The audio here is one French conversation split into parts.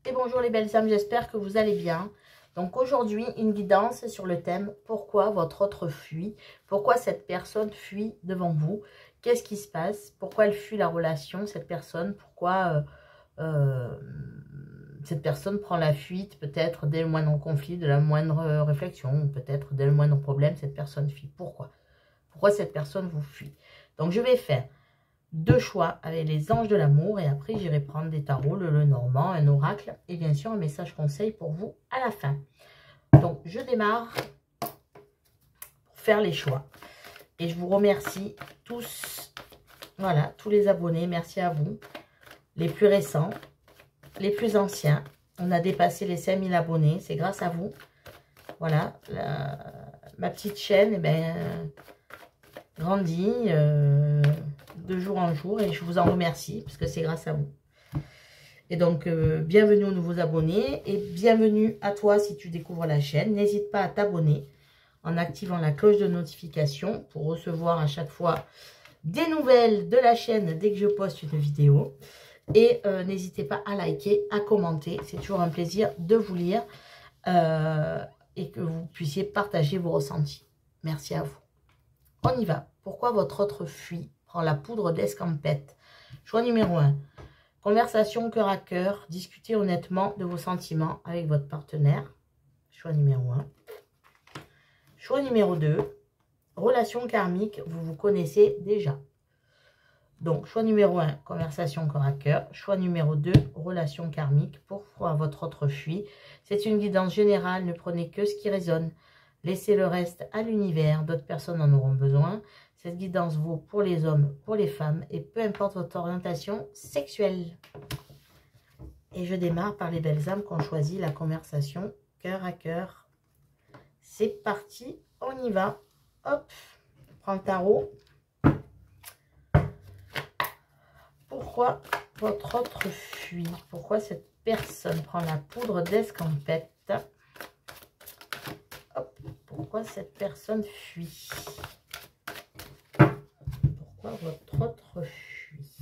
Et bonjour les belles âmes, j'espère que vous allez bien. Donc aujourd'hui, une guidance sur le thème « Pourquoi votre autre fuit ?» Pourquoi cette personne fuit devant vous? Qu'est-ce qui se passe? Pourquoi elle fuit la relation, cette personne? Pourquoi cette personne prend la fuite, peut-être dès le moindre conflit, de la moindre réflexion, peut-être dès le moindre problème, cette personne fuit. Pourquoi? Pourquoi cette personne vous fuit? Donc je vais faire deux choix avec les anges de l'amour et après j'irai prendre des tarots, le normand, un oracle et bien sûr un message conseil pour vous à la fin. Donc je démarre pour faire les choix et je vous remercie tous, voilà, tous les abonnés, merci à vous, les plus récents, les plus anciens. On a dépassé les 5000 abonnés, c'est grâce à vous. Voilà, ma petite chaîne eh ben, grandit de jour en jour et je vous en remercie parce que c'est grâce à vous. Et donc, bienvenue aux nouveaux abonnés et bienvenue à toi si tu découvres la chaîne. N'hésite pas à t'abonner en activant la cloche de notification pour recevoir à chaque fois des nouvelles de la chaîne dès que je poste une vidéo. Et n'hésitez pas à liker, à commenter. C'est toujours un plaisir de vous lire et que vous puissiez partager vos ressentis. Merci à vous. On y va. Pourquoi votre autre fuit? Prend la poudre d'escampette. Choix numéro 1. Conversation cœur à cœur. Discutez honnêtement de vos sentiments avec votre partenaire. Choix numéro 1. Choix numéro 2. Relation karmique. Vous vous connaissez déjà. Donc, choix numéro 1, conversation cœur à cœur. Choix numéro 2, relation karmique. Pourquoi votre autre fuit? C'est une guidance générale. Ne prenez que ce qui résonne. Laissez le reste à l'univers. D'autres personnes en auront besoin. Cette guidance vaut pour les hommes, pour les femmes. Et peu importe votre orientation sexuelle. Et je démarre par les belles âmes qui ont choisi la conversation cœur à cœur. C'est parti. On y va. Hop. On prend le tarot. Pourquoi votre autre fuit? Pourquoi cette personne prend la poudre d'escampette? Hop. Pourquoi cette personne fuit? Pourquoi votre autre fuit?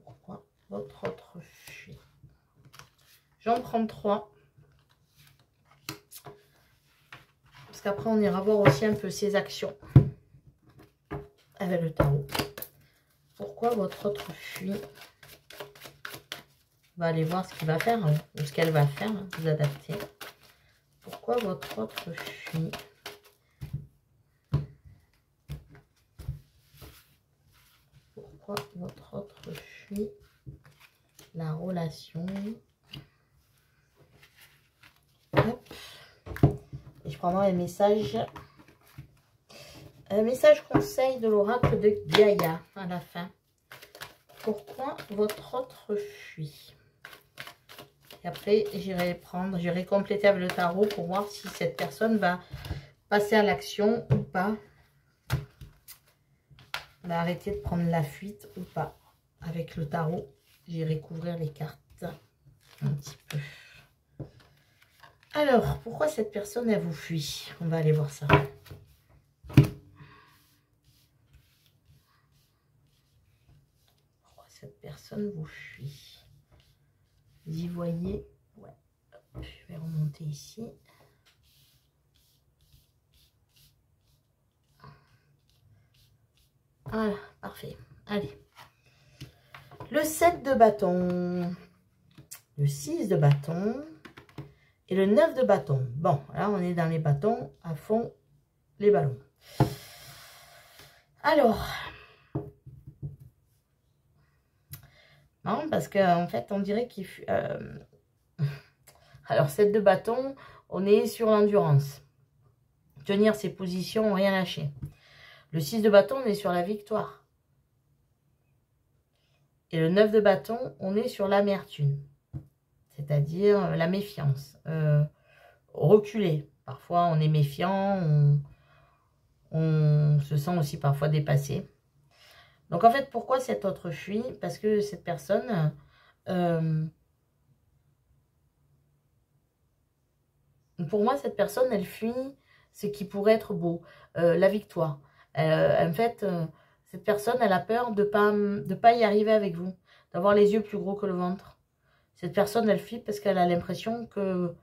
Pourquoi votre autre fuit? J'en prends 3. Parce qu'après, on ira voir aussi un peu ses actions. Avec le tarot. Pourquoi votre autre fuit? On va aller voir ce qu'il va faire, hein, ou ce qu'elle va faire, hein, vous adapter. Pourquoi votre autre fuit? Pourquoi votre autre fuit? La relation. Hop. Et je prendrai un message. Un message conseil de l'oracle de Gaïa à la fin. Pourquoi votre autre fuit? Et après, j'irai compléter avec le tarot pour voir si cette personne va passer à l'action ou pas. Va arrêter de prendre la fuite ou pas. Avec le tarot, j'irai couvrir les cartes un petit peu. Alors, pourquoi cette personne, elle vous fuit? On va aller voir ça. Cette personne vous fuit. Vous y voyez? Ouais. Hop, je vais remonter ici. Voilà, parfait. Allez. Le 7 de bâton. Le 6 de bâton. Et le 9 de bâton. Bon, là, on est dans les bâtons à fond, les ballons. Alors... Non, parce qu'en fait, on dirait qu'il... Alors, 7 de bâton, on est sur l'endurance. Tenir ses positions, rien lâcher. Le 6 de bâton, on est sur la victoire. Et le 9 de bâton, on est sur l'amertume. C'est-à-dire la méfiance. Reculer. Parfois, on est méfiant, on se sent aussi parfois dépassé. Donc, en fait, pourquoi cette autre fuit? Parce que cette personne... pour moi, cette personne, elle fuit ce qui pourrait être beau. La victoire. En fait, Cette personne, elle a peur de pas y arriver avec vous, d'avoir les yeux plus gros que le ventre. Cette personne, elle fuit parce qu'elle a l'impression que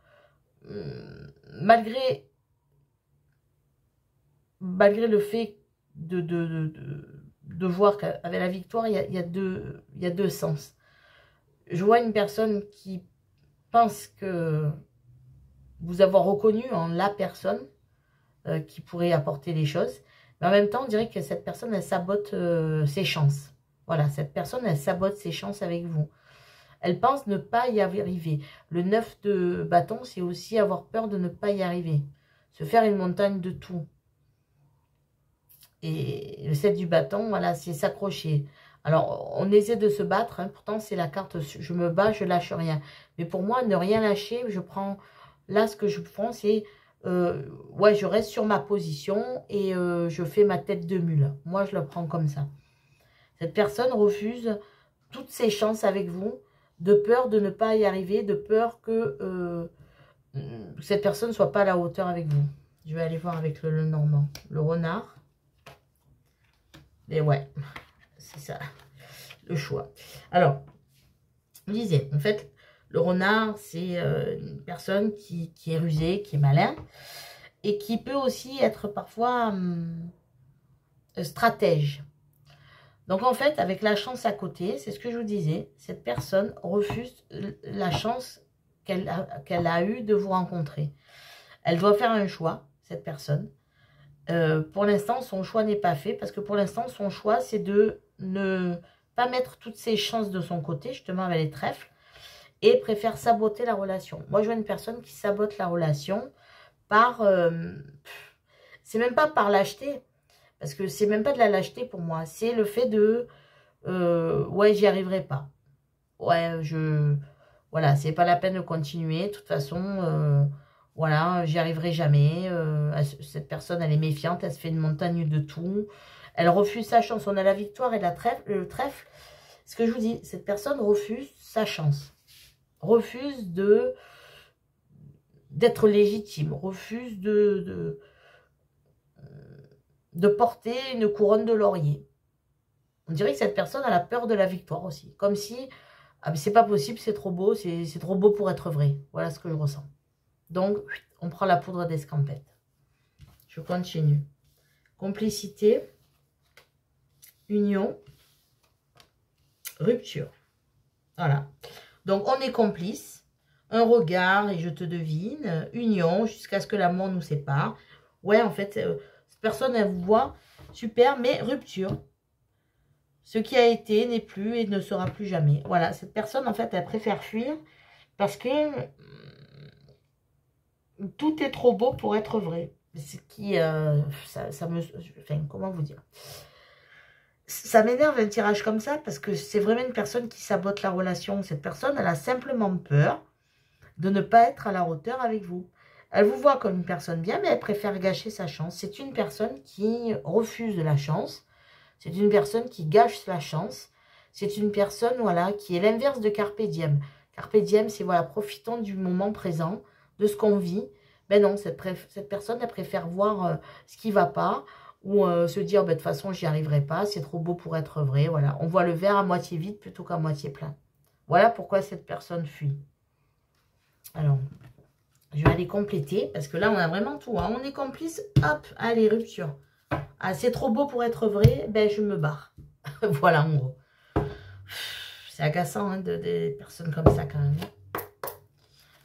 malgré le fait de voir qu'avec la victoire, il y a deux sens. Je vois une personne qui pense que vous avoir reconnu en la personne qui pourrait apporter les choses. Mais en même temps, on dirait que cette personne, elle sabote ses chances. Voilà, cette personne, elle sabote ses chances avec vous. Elle pense ne pas y arriver. Le 9 de bâton, c'est aussi avoir peur de ne pas y arriver. Se faire une montagne de tout. Et le 7 du bâton, voilà, c'est s'accrocher. Alors, on essaie de se battre. Hein, pourtant, c'est la carte, je me bats, je lâche rien. Mais pour moi, ne rien lâcher, je prends... Là, ce que je prends, c'est... ouais, je reste sur ma position et je fais ma tête de mule. Moi, je le prends comme ça. Cette personne refuse toutes ses chances avec vous, de peur de ne pas y arriver, de peur que cette personne ne soit pas à la hauteur avec vous. Je vais aller voir avec le normand. Le renard. Et ouais, c'est ça, le choix. Alors, je disais, en fait, le renard, c'est une personne qui est rusée, qui est malin, et qui peut aussi être parfois stratège. Donc, en fait, avec la chance à côté, c'est ce que je vous disais, cette personne refuse la chance qu'elle a eue de vous rencontrer. Elle doit faire un choix, cette personne. Pour l'instant, son choix n'est pas fait, parce que pour l'instant, son choix, c'est de ne pas mettre toutes ses chances de son côté, justement avec les trèfles, et préfère saboter la relation. Moi, je vois une personne qui sabote la relation par... c'est même pas par lâcheté, parce que c'est même pas de la lâcheté pour moi, c'est le fait de... ouais, j'y arriverai pas. Ouais, voilà, c'est pas la peine de continuer, de toute façon... voilà, j'y arriverai jamais. Cette personne, elle est méfiante, elle se fait une montagne de tout. Elle refuse sa chance. On a la victoire et le trèfle. Ce que je vous dis, cette personne refuse sa chance. Refuse d'être légitime. Refuse de porter une couronne de laurier. On dirait que cette personne a la peur de la victoire aussi. Comme si, ah, mais c'est pas possible, c'est trop beau, c'est trop beau pour être vrai. Voilà ce que je ressens. Donc, on prend la poudre d'escampette. Je continue. Complicité, union, rupture. Voilà. Donc, on est complice. Un regard et je te devine. Union, jusqu'à ce que la mort nous sépare. Ouais, en fait, cette personne, elle vous voit. Super, mais rupture. Ce qui a été n'est plus et ne sera plus jamais. Voilà, cette personne, en fait, elle préfère fuir parce que... tout est trop beau pour être vrai. Ce qui, ça me... Enfin, comment vous dire? Ça m'énerve un tirage comme ça parce que c'est vraiment une personne qui sabote la relation. Cette personne, elle a simplement peur de ne pas être à la hauteur avec vous. Elle vous voit comme une personne bien, mais elle préfère gâcher sa chance. C'est une personne qui refuse la chance. C'est une personne qui gâche la chance. C'est une personne, voilà, qui est l'inverse de Carpe Diem. Carpe Diem, c'est, voilà, profitons du moment présent, de ce qu'on vit. Ben non, cette personne, elle préfère voir ce qui ne va pas ou se dire, ben, de toute façon, j'y arriverai pas, c'est trop beau pour être vrai. Voilà, on voit le verre à moitié vide plutôt qu'à moitié plein. Voilà pourquoi cette personne fuit. Alors, je vais aller compléter parce que là, on a vraiment tout. Hein. On est complice, hop, allez, rupture. Ah, c'est trop beau pour être vrai, ben je me barre. Voilà, en gros. C'est agaçant hein, des personnes comme ça quand même.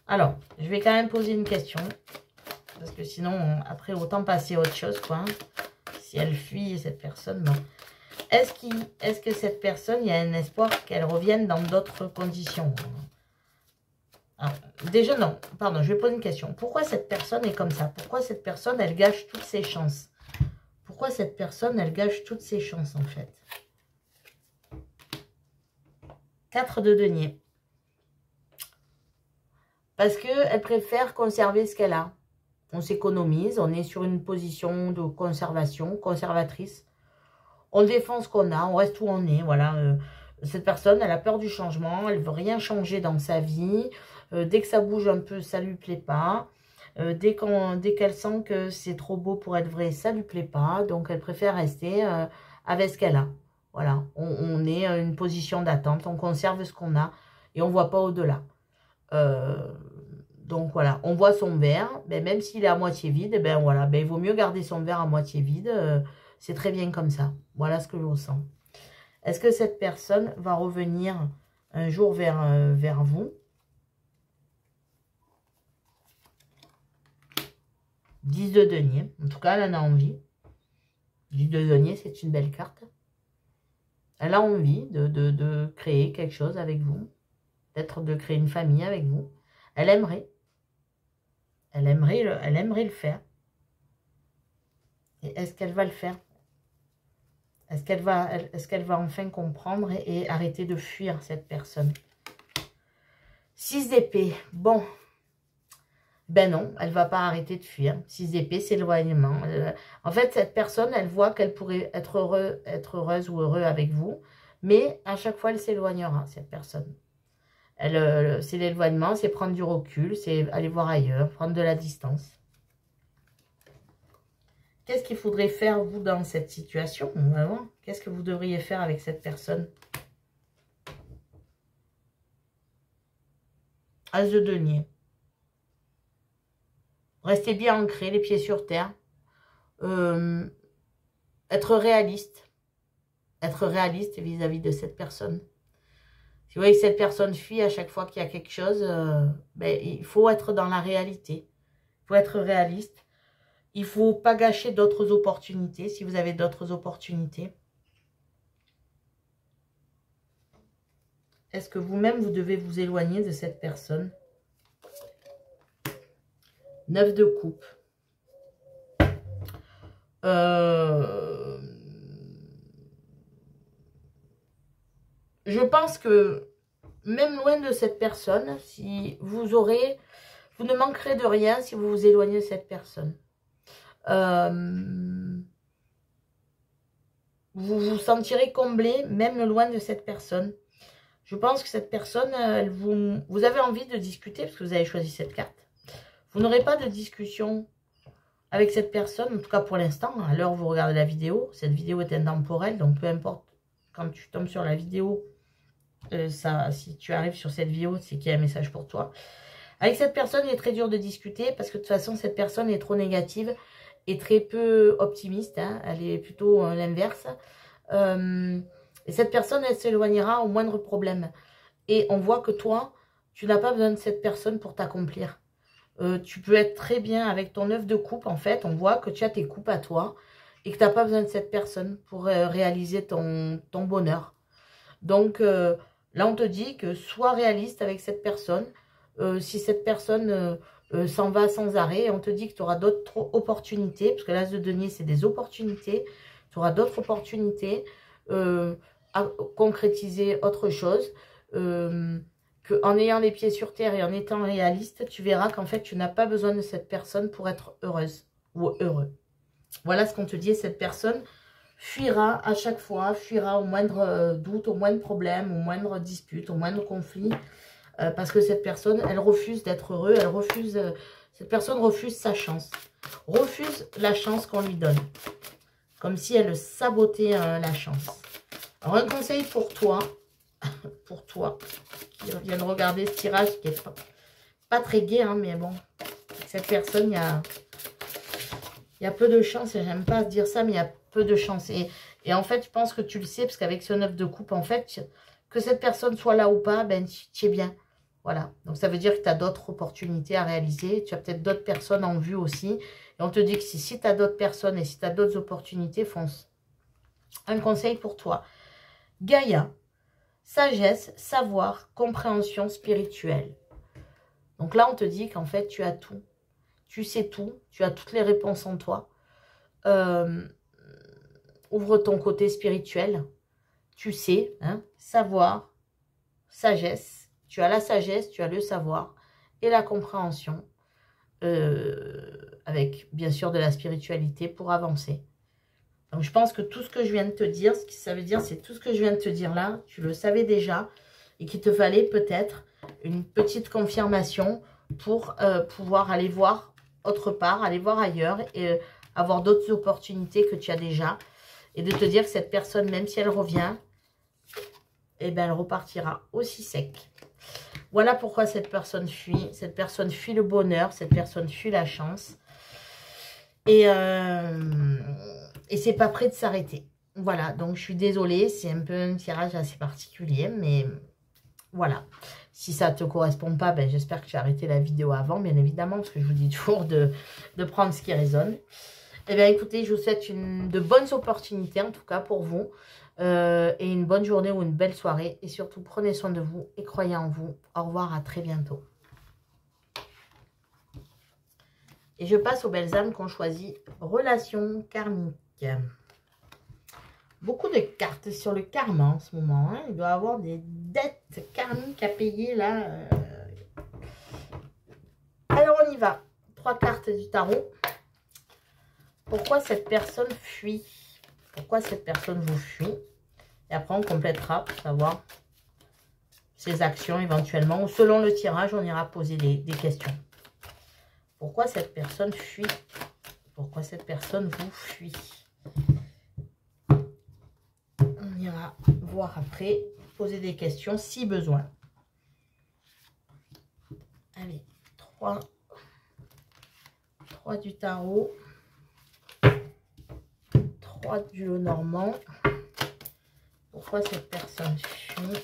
Alors, je vais quand même poser une question. Parce que sinon, après, autant passer à autre chose, quoi. Si elle fuit, cette personne, non. Est-ce que cette personne, il y a un espoir qu'elle revienne dans d'autres conditions? Alors, déjà, non. Pardon, je vais poser une question. Pourquoi cette personne est comme ça? Pourquoi cette personne, elle gâche toutes ses chances? Pourquoi cette personne, elle gâche toutes ses chances, en fait? 4 de denier. Parce qu'elle préfère conserver ce qu'elle a. On s'économise, on est sur une position de conservation, conservatrice. On défend ce qu'on a, on reste où on est, voilà. Cette personne, elle a peur du changement, elle ne veut rien changer dans sa vie. Dès que ça bouge un peu, ça ne lui plaît pas. Dès qu'elle sent que c'est trop beau pour être vrai, ça ne lui plaît pas. Donc, elle préfère rester avec ce qu'elle a. Voilà, on est à une position d'attente, on conserve ce qu'on a et on ne voit pas au-delà. Donc voilà, on voit son verre, ben, même s'il est à moitié vide, ben voilà, ben, il vaut mieux garder son verre à moitié vide, c'est très bien comme ça. Voilà ce que je ressens. Est-ce que cette personne va revenir un jour vers vous? 10 de denier, en tout cas elle en a envie. 10 de denier, c'est une belle carte. Elle a envie de créer quelque chose avec vous, peut-être de créer une famille avec vous. Elle aimerait le faire. Et est-ce qu'elle va le faire? Est-ce qu'elle va enfin comprendre et arrêter de fuir cette personne? 6 d'épée. Bon. Ben non, elle ne va pas arrêter de fuir. 6 d'épée, c'est l'éloignement. En fait, cette personne, elle voit qu'elle pourrait être heureuse ou heureux avec vous. Mais à chaque fois, elle s'éloignera, cette personne. C'est l'éloignement, c'est prendre du recul, c'est aller voir ailleurs, prendre de la distance. Qu'est-ce qu'il faudrait faire, vous, dans cette situation? On va voir. Qu'est-ce que vous devriez faire avec cette personne? As de denier. Restez bien ancré, les pieds sur terre. Être réaliste. Être réaliste vis-à-vis de cette personne. Si vous voyez que cette personne fuit à chaque fois qu'il y a quelque chose, ben, il faut être dans la réalité. Il faut être réaliste. Il ne faut pas gâcher d'autres opportunités, si vous avez d'autres opportunités. Est-ce que vous-même, vous devez vous éloigner de cette personne? 9 de coupe. Je pense que même loin de cette personne, si vous ne manquerez de rien si vous vous éloignez de cette personne. Vous vous sentirez comblé même loin de cette personne. Je pense que cette personne, vous avez envie de discuter parce que vous avez choisi cette carte. Vous n'aurez pas de discussion avec cette personne, en tout cas pour l'instant, à l'heure où vous regardez la vidéo. Cette vidéo est intemporelle, donc peu importe quand tu tombes sur la vidéo, si tu arrives sur cette vidéo, c'est qu'il y a un message pour toi. Avec cette personne, il est très dur de discuter parce que de toute façon, cette personne est trop négative et très peu optimiste. Hein. Elle est plutôt l'inverse. Et cette personne, elle s'éloignera au moindre problème. Et on voit que toi, tu n'as pas besoin de cette personne pour t'accomplir. Tu peux être très bien avec ton 9 de coupe, en fait. On voit que tu as tes coupes à toi et que tu n'as pas besoin de cette personne pour réaliser ton bonheur. Donc, là, on te dit que sois réaliste avec cette personne. Si cette personne s'en va sans arrêt, on te dit que tu auras d'autres opportunités, parce que l'as de denier, c'est des opportunités. Tu auras d'autres opportunités à concrétiser autre chose. Qu'en ayant les pieds sur terre et en étant réaliste, tu verras qu'en fait, tu n'as pas besoin de cette personne pour être heureuse ou heureux. Voilà ce qu'on te dit. Cette personne fuira à chaque fois, fuira au moindre doute, au moindre problème, au moindre dispute, au moindre conflit. Parce que cette personne, elle refuse d'être heureux, cette personne refuse sa chance. Refuse la chance qu'on lui donne. Comme si elle sabotait la chance. Alors un conseil pour toi, qui vient de regarder ce tirage, qui est pas très gai, hein, mais bon, cette personne, il y a peu de chance, et j'aime pas dire ça, mais il y a peu de chance. Et en fait, je pense que tu le sais, parce qu'avec ce 9 de coupe, en fait, que cette personne soit là ou pas, ben, tu es bien. Voilà, donc ça veut dire que tu as d'autres opportunités à réaliser, tu as peut-être d'autres personnes en vue aussi. Et on te dit que si tu as d'autres personnes et si tu as d'autres opportunités, fonce. Un conseil pour toi. Gaïa, sagesse, savoir, compréhension spirituelle. Donc là, on te dit qu'en fait, tu as tout. Tu sais tout, tu as toutes les réponses en toi. Ouvre ton côté spirituel. Tu sais, hein, savoir, sagesse. Tu as la sagesse, tu as le savoir et la compréhension. Avec, bien sûr, de la spiritualité pour avancer. Donc, je pense que tout ce que je viens de te dire, ce que ça veut dire, c'est tout ce que je viens de te dire là, tu le savais déjà et qu'il te fallait peut-être une petite confirmation pour pouvoir aller voir autre part, aller voir ailleurs et avoir d'autres opportunités que tu as déjà. Et de te dire que cette personne, même si elle revient, eh ben, elle repartira aussi sec. Voilà pourquoi cette personne fuit. Cette personne fuit le bonheur. Cette personne fuit la chance. Et c'est pas prêt de s'arrêter. Voilà, donc je suis désolée. C'est un peu un tirage assez particulier. Mais voilà. Si ça ne te correspond pas, ben, j'espère que j'ai arrêté la vidéo avant. Bien évidemment, parce que je vous dis toujours de prendre ce qui résonne. Eh bien, écoutez, je vous souhaite de bonnes opportunités, en tout cas pour vous. Et une bonne journée ou une belle soirée. Et surtout, prenez soin de vous et croyez en vous. Au revoir, à très bientôt. Et je passe aux belles âmes qu'on choisit. Relation karmique. Beaucoup de cartes sur le karma en ce moment. Hein. Il doit y avoir des dettes karmiques à payer là. Alors, on y va. 3 cartes du tarot. Pourquoi cette personne fuit? Pourquoi cette personne vous fuit? Et après, on complétera pour savoir ses actions éventuellement. Ou selon le tirage, on ira poser des questions. Pourquoi cette personne fuit? Pourquoi cette personne vous fuit? On ira voir après, poser des questions si besoin. Allez, 3 du tarot. 3 du lot normand. Pourquoi cette personne fuit?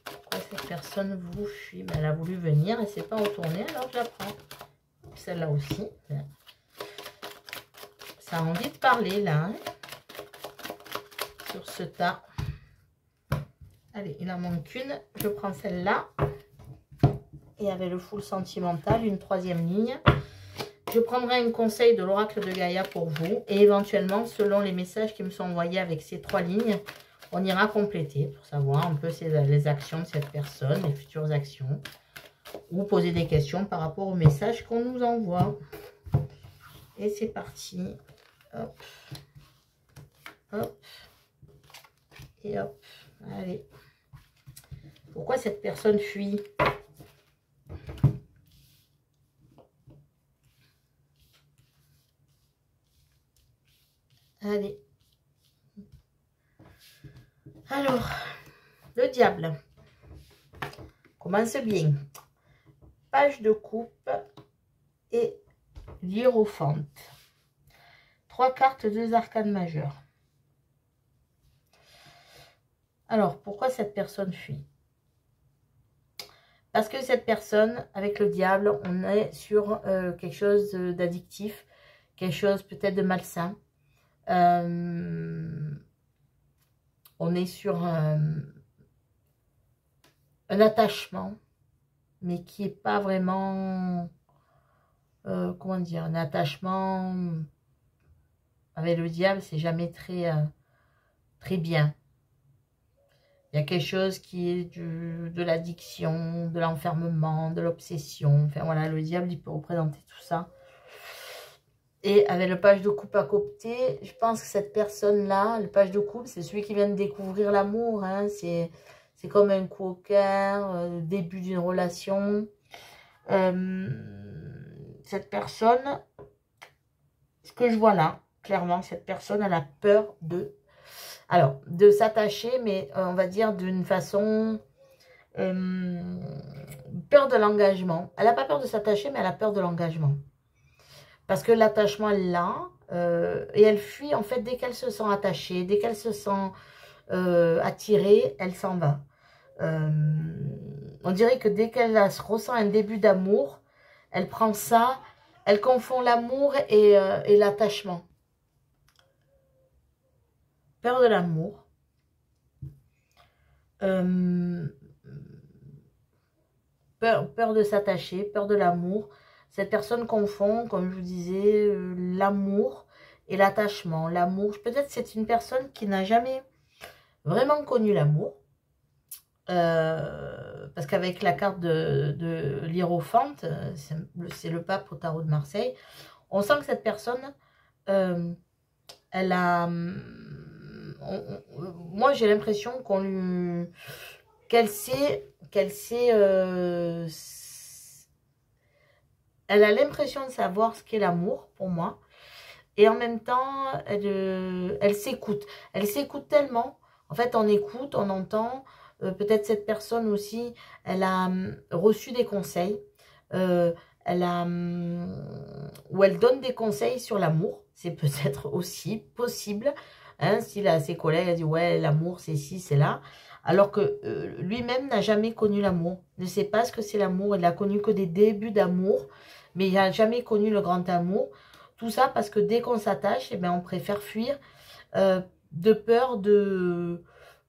Pourquoi cette personne vous fuit? Ben, elle a voulu venir et c'est pas retourné, alors je la prends. Celle-là aussi. Ça a envie de parler là. Hein, sur ce tas. Allez, il en manque une. Je prends celle-là. Et avec le full sentimental, une 3e ligne. Je prendrai un conseil de l'oracle de Gaïa pour vous. Et éventuellement, selon les messages qui me sont envoyés avec ces 3 lignes, on ira compléter pour savoir un peu les actions de cette personne, les futures actions. Ou poser des questions par rapport aux messages qu'on nous envoie. Et c'est parti. Hop. Hop. Et hop. Allez. Pourquoi cette personne fuit? Allez. Alors, le diable. Commence bien. Page de coupe et l'hiérophante. 3 cartes, 2 arcanes majeures. Alors, pourquoi cette personne fuit? Parce que cette personne, avec le diable, on est sur quelque chose d'addictif, quelque chose peut-être de malsain. On est sur un attachement, mais qui n'est pas vraiment, comment dire, un attachement avec le diable, c'est jamais très, très bien. Il y a quelque chose qui est de l'addiction, de l'enfermement, de l'obsession. Enfin voilà, le diable, il peut représenter tout ça. Et avec le page de coupe à côté, je pense que cette personne-là, le page de coupe, c'est celui qui vient de découvrir l'amour. Hein. C'est comme un coup au cœur, le début d'une relation. Cette personne, ce que je vois là, clairement, cette personne, elle a peur de... Alors, de s'attacher, mais on va dire d'une façon... peur de l'engagement. Elle n'a pas peur de s'attacher, mais elle a peur de l'engagement. Parce que l'attachement, elle l'a. Et elle fuit, en fait, dès qu'elle se sent attachée, dès qu'elle se sent attirée, elle s'en va. On dirait que dès qu'elle ressent un début d'amour, elle prend ça, elle confond l'amour et l'attachement. Peur de l'amour. Peur de s'attacher, peur de l'amour. Cette personne confond, comme je vous disais, l'amour et l'attachement. L'amour, peut-être c'est une personne qui n'a jamais vraiment connu l'amour. Parce qu'avec la carte de l'hiérophante, c'est le pape au tarot de Marseille, on sent que cette personne, elle a... moi, j'ai l'impression qu'elle sait... elle a l'impression de savoir ce qu'est l'amour, pour moi. et en même temps, elle s'écoute. Elle s'écoute tellement. En fait, on écoute, on entend. Peut-être cette personne aussi, elle a reçu des conseils. Elle a, ou elle donne des conseils sur l'amour. C'est peut-être aussi possible. Hein, s'il a ses collègues, elle dit, ouais, l'amour, c'est ci, c'est là. Alors que lui-même n'a jamais connu l'amour. Ne sait pas ce que c'est l'amour. Il n'a connu que des débuts d'amour. Mais il n'a jamais connu le grand amour. Tout ça parce que dès qu'on s'attache, eh ben, on préfère fuir de peur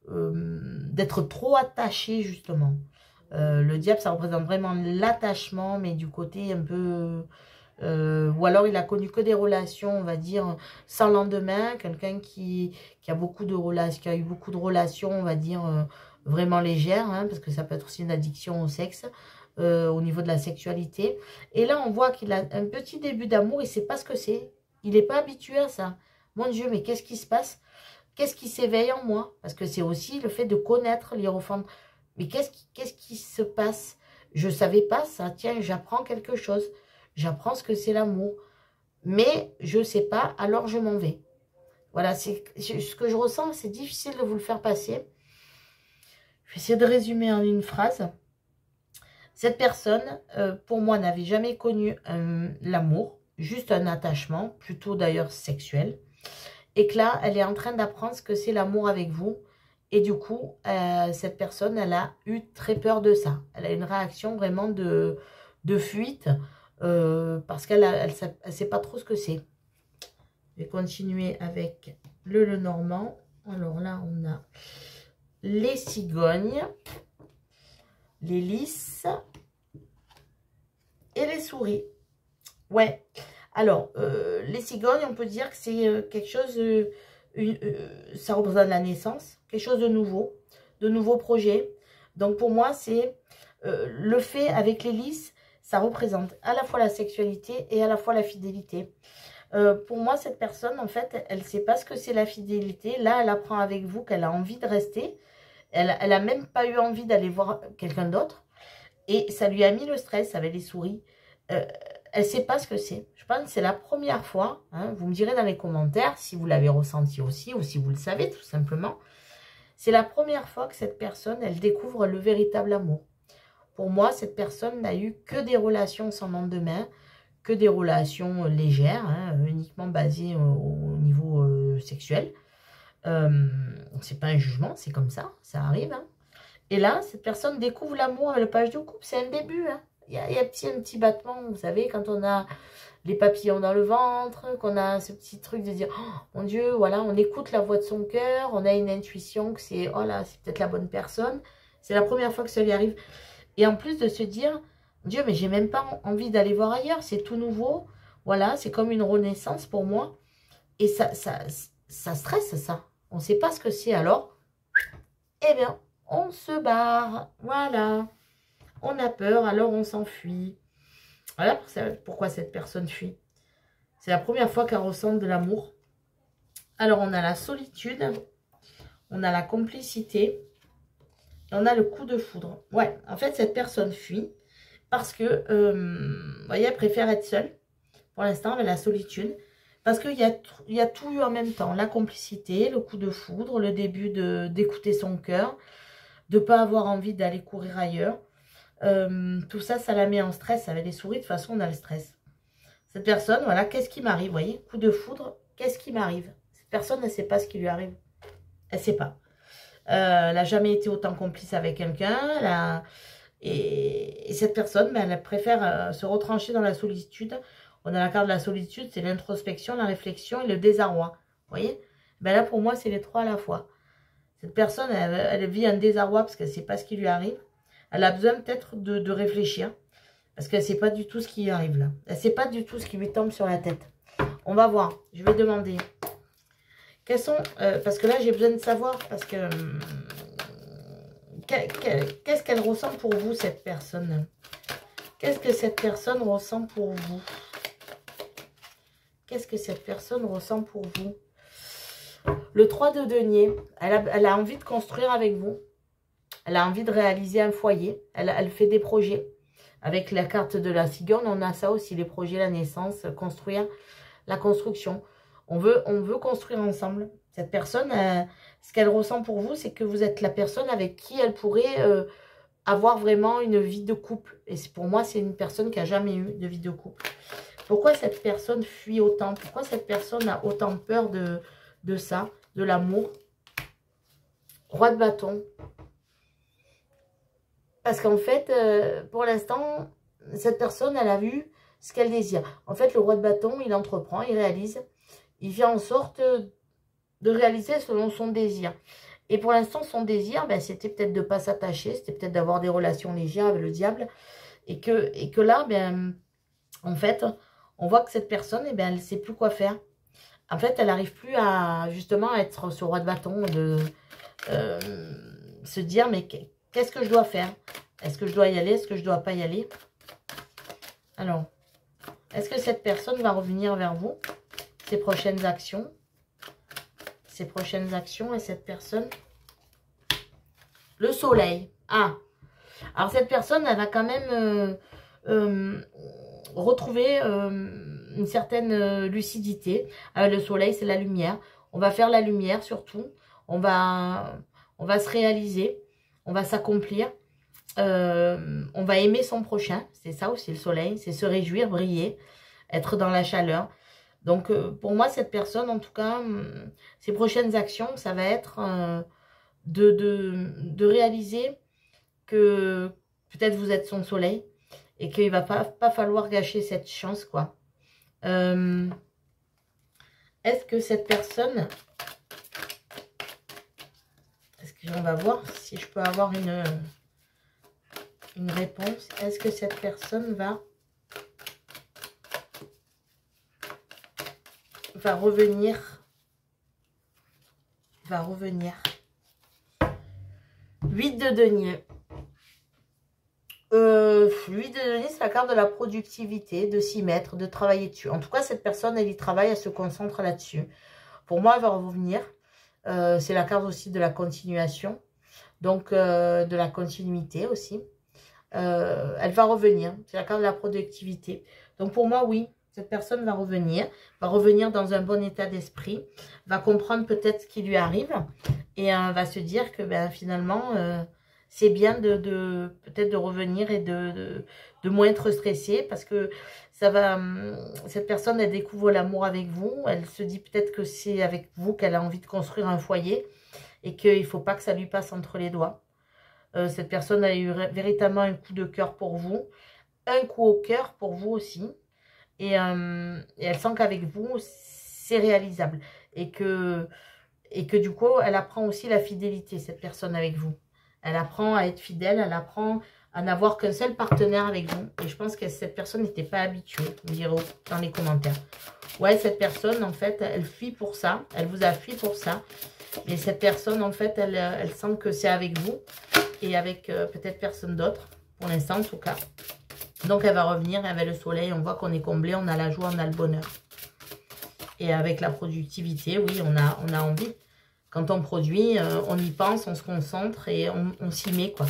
d'être trop attaché, justement. Le diable, ça représente vraiment l'attachement, mais du côté un peu... ou alors il a connu que des relations, on va dire, sans lendemain. Quelqu'un qui a beaucoup de relations, qui a eu beaucoup de relations, on va dire, vraiment légères, hein, parce que ça peut être aussi une addiction au sexe, au niveau de la sexualité. Et là, on voit qu'il a un petit début d'amour, il ne sait pas ce que c'est. Il n'est pas habitué à ça. Mon Dieu, mais qu'est-ce qui se passe? Qu'est-ce qui s'éveille en moi? Parce que c'est aussi le fait de connaître l'hiérophante. Mais qu'est-ce qui se passe? Je ne savais pas ça. Tiens, j'apprends quelque chose. J'apprends ce que c'est l'amour. Mais je ne sais pas, alors je m'en vais. Voilà, c'est ce que je ressens. C'est difficile de vous le faire passer. Je vais essayer de résumer en une phrase. Cette personne, pour moi, n'avait jamais connu l'amour. Juste un attachement, plutôt d'ailleurs sexuel. Et que là, elle est en train d'apprendre ce que c'est l'amour avec vous. Et du coup, cette personne, elle a eu très peur de ça. Elle a une réaction vraiment de fuite parce qu'elle ne sait pas trop ce que c'est. Je vais continuer avec le Lenormand. Alors là, on a les cigognes, les lys et les souris. Ouais. Alors, les cigognes, on peut dire que c'est quelque chose... ça représente la naissance, quelque chose de nouveau projet. Donc pour moi, c'est le fait avec les lys, ça représente à la fois la sexualité et à la fois la fidélité. Pour moi, cette personne, en fait, elle ne sait pas ce que c'est la fidélité. Là, elle apprend avec vous qu'elle a envie de rester. Elle n'a même pas eu envie d'aller voir quelqu'un d'autre. Et ça lui a mis le stress avec les souris. Elle ne sait pas ce que c'est. Je pense que c'est la première fois. Hein, vous me direz dans les commentaires si vous l'avez ressenti aussi ou si vous le savez tout simplement. C'est la première fois que cette personne, elle découvre le véritable amour. Pour moi, cette personne n'a eu que des relations sans lendemain, que des relations légères, hein, uniquement basées au niveau sexuel. C'est pas un jugement, c'est comme ça arrive. Hein. Et là, cette personne découvre l'amour avec le page de couple. C'est un début, hein. Il y a un petit battement, vous savez, quand on a les papillons dans le ventre, qu'on a ce petit truc de dire, oh, mon Dieu, voilà, on écoute la voix de son cœur, on a une intuition que c'est, oh là, c'est peut-être la bonne personne. C'est la première fois que ça lui arrive. Et en plus de se dire, mon Dieu, mais j'ai même pas envie d'aller voir ailleurs, c'est tout nouveau. Voilà, c'est comme une renaissance pour moi. Et ça stresse, ça. On ne sait pas ce que c'est alors. Eh bien, on se barre. Voilà. On a peur, alors on s'enfuit. Voilà pourquoi cette personne fuit. C'est la première fois qu'elle ressent de l'amour. Alors, on a la solitude. On a la complicité. Et on a le coup de foudre. Ouais, en fait, cette personne fuit. Parce que, vous voyez, elle préfère être seule. Pour l'instant, avec la solitude. Parce qu'il y a tout eu en même temps. La complicité, le coup de foudre, le début d'écouter son cœur. De ne pas avoir envie d'aller courir ailleurs. Tout ça, ça la met en stress. Avec les souris, de toute façon, on a le stress. Cette personne, voilà, qu'est-ce qui m'arrive? Vous voyez, coup de foudre, qu'est-ce qui m'arrive? Cette personne, elle ne sait pas ce qui lui arrive. Elle ne sait pas. Elle n'a jamais été autant complice avec quelqu'un. Et cette personne, ben, elle préfère se retrancher dans la solitude. On a la carte de la solitude, c'est l'introspection, la réflexion et le désarroi. Vous voyez? Ben là, pour moi, c'est les trois à la fois. Cette personne, elle vit un désarroi parce qu'elle ne sait pas ce qui lui arrive. Elle a besoin peut-être de réfléchir. Parce qu'elle ne sait pas du tout ce qui lui arrive là. Elle ne sait pas du tout ce qui lui tombe sur la tête. On va voir. Je vais demander. Quels sont... parce que là, j'ai besoin de savoir. Parce que... qu'est-ce qu'elle ressent pour vous, cette personne? Qu'est-ce que cette personne ressent pour vous? Qu'est-ce que cette personne ressent pour vous? Le 3 de denier. Elle a envie de construire avec vous. Elle a envie de réaliser un foyer. Elle fait des projets. Avec la carte de la cigogne, on a ça aussi, les projets, la naissance, construire, la construction. On veut construire ensemble. Cette personne, ce qu'elle ressent pour vous, c'est que vous êtes la personne avec qui elle pourrait avoir vraiment une vie de couple. Et pour moi, c'est une personne qui n'a jamais eu de vie de couple. Pourquoi cette personne fuit autant? Pourquoi cette personne a autant peur de ça, de l'amour? Roi de bâton. Parce qu'en fait, pour l'instant, cette personne, elle a vu ce qu'elle désire. En fait, le roi de bâton, il entreprend, il réalise. Il fait en sorte de réaliser selon son désir. Et pour l'instant, son désir, ben, c'était peut-être de ne pas s'attacher, c'était peut-être d'avoir des relations légères avec le diable. Et que là, ben, en fait, on voit que cette personne, eh ben, elle ne sait plus quoi faire. En fait, elle n'arrive plus à, justement, être ce roi de bâton, de se dire, mais qu'est-ce que je dois faire? Est-ce que je dois y aller? Est-ce que je ne dois pas y aller? Alors, est-ce que cette personne va revenir vers vous? Ses prochaines actions? Ses prochaines actions et cette personne? Le soleil. Ah, alors cette personne, elle va quand même retrouver une certaine lucidité. Le soleil, c'est la lumière. On va faire la lumière surtout. On va se réaliser. On va s'accomplir. On va aimer son prochain. C'est ça aussi le soleil. C'est se réjouir, briller, être dans la chaleur. Donc pour moi, cette personne, en tout cas, ses prochaines actions, ça va être de réaliser que peut-être vous êtes son soleil et qu'il ne va pas falloir gâcher cette chance, quoi. Est-ce que cette personne... On va voir si je peux avoir une réponse. Est-ce que cette personne va revenir? Va revenir. 8 de denier. 8 de denier, c'est la carte de la productivité, de s'y mettre, de travailler dessus. En tout cas, cette personne, elle y travaille, elle se concentre là-dessus. Pour moi, elle va revenir. C'est la carte aussi de la continuation. Donc, de la continuité aussi. Elle va revenir. C'est la carte de la productivité. Donc, pour moi, oui, cette personne va revenir dans un bon état d'esprit, va comprendre peut-être ce qui lui arrive et va se dire que ben, finalement, c'est bien peut-être de revenir et de moins être stressé parce que ça va, cette personne, elle découvre l'amour avec vous. Elle se dit peut-être que c'est avec vous qu'elle a envie de construire un foyer et qu'il ne faut pas que ça lui passe entre les doigts. Cette personne a eu véritablement un coup de cœur pour vous, un coup au cœur pour vous aussi. Et elle sent qu'avec vous, c'est réalisable. Et que du coup, elle apprend aussi la fidélité, cette personne avec vous. Elle apprend à être fidèle, elle apprend à n'avoir qu'un seul partenaire avec vous. Et je pense que cette personne n'était pas habituée, vous direz dans les commentaires. Ouais, cette personne, en fait, elle fuit pour ça. Elle vous a fui pour ça. Mais cette personne, en fait, elle sent que c'est avec vous. Et avec peut-être personne d'autre, pour l'instant en tout cas. Donc elle va revenir avec le soleil, on voit qu'on est comblé, on a la joie, on a le bonheur. Et avec la productivité, oui, on a envie. Quand on produit, on y pense, on se concentre et on s'y met, quoi.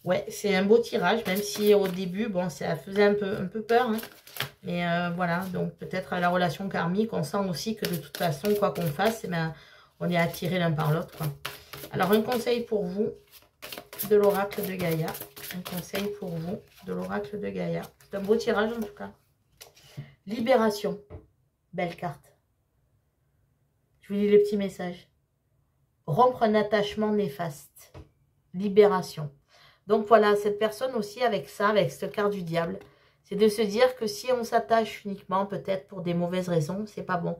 Ouais, c'est un beau tirage, même si au début, bon, ça faisait un peu peur. Hein. Mais voilà, donc peut-être à la relation karmique, on sent aussi que de toute façon, quoi qu'on fasse, eh ben, on est attiré l'un par l'autre, quoi. Alors, un conseil pour vous de l'oracle de Gaïa. Un conseil pour vous de l'oracle de Gaïa. C'est un beau tirage en tout cas. Libération. Belle carte. Je vous lis le petit message. Rompre un attachement néfaste. Libération. Donc voilà, cette personne aussi avec ça, avec cette carte du diable, c'est de se dire que si on s'attache uniquement peut-être pour des mauvaises raisons, c'est pas bon.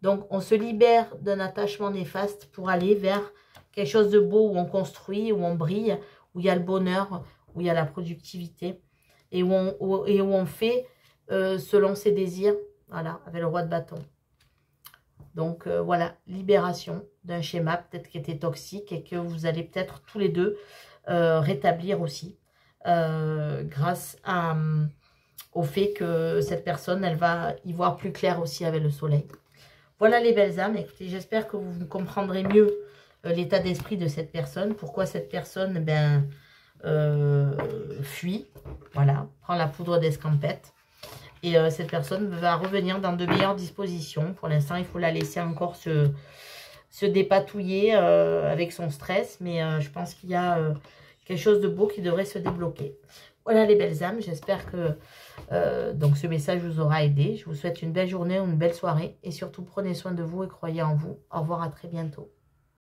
Donc on se libère d'un attachement néfaste pour aller vers quelque chose de beau où on construit, où on brille, où il y a le bonheur, où il y a la productivité et où on fait selon ses désirs. Voilà, avec le roi de bâton. Donc voilà, libération d'un schéma peut-être qui était toxique et que vous allez peut-être tous les deux rétablir aussi grâce au fait que cette personne, elle va y voir plus clair aussi avec le soleil. Voilà les belles âmes. Écoutez, j'espère que vous comprendrez mieux l'état d'esprit de cette personne. Pourquoi cette personne fuit. Voilà, prend la poudre d'escampette. Et cette personne va revenir dans de meilleures dispositions. Pour l'instant, il faut la laisser encore se dépatouiller avec son stress. Mais je pense qu'il y a quelque chose de beau qui devrait se débloquer. Voilà les belles âmes. J'espère que donc ce message vous aura aidé. Je vous souhaite une belle journée ou une belle soirée. Et surtout, prenez soin de vous et croyez en vous. Au revoir, à très bientôt.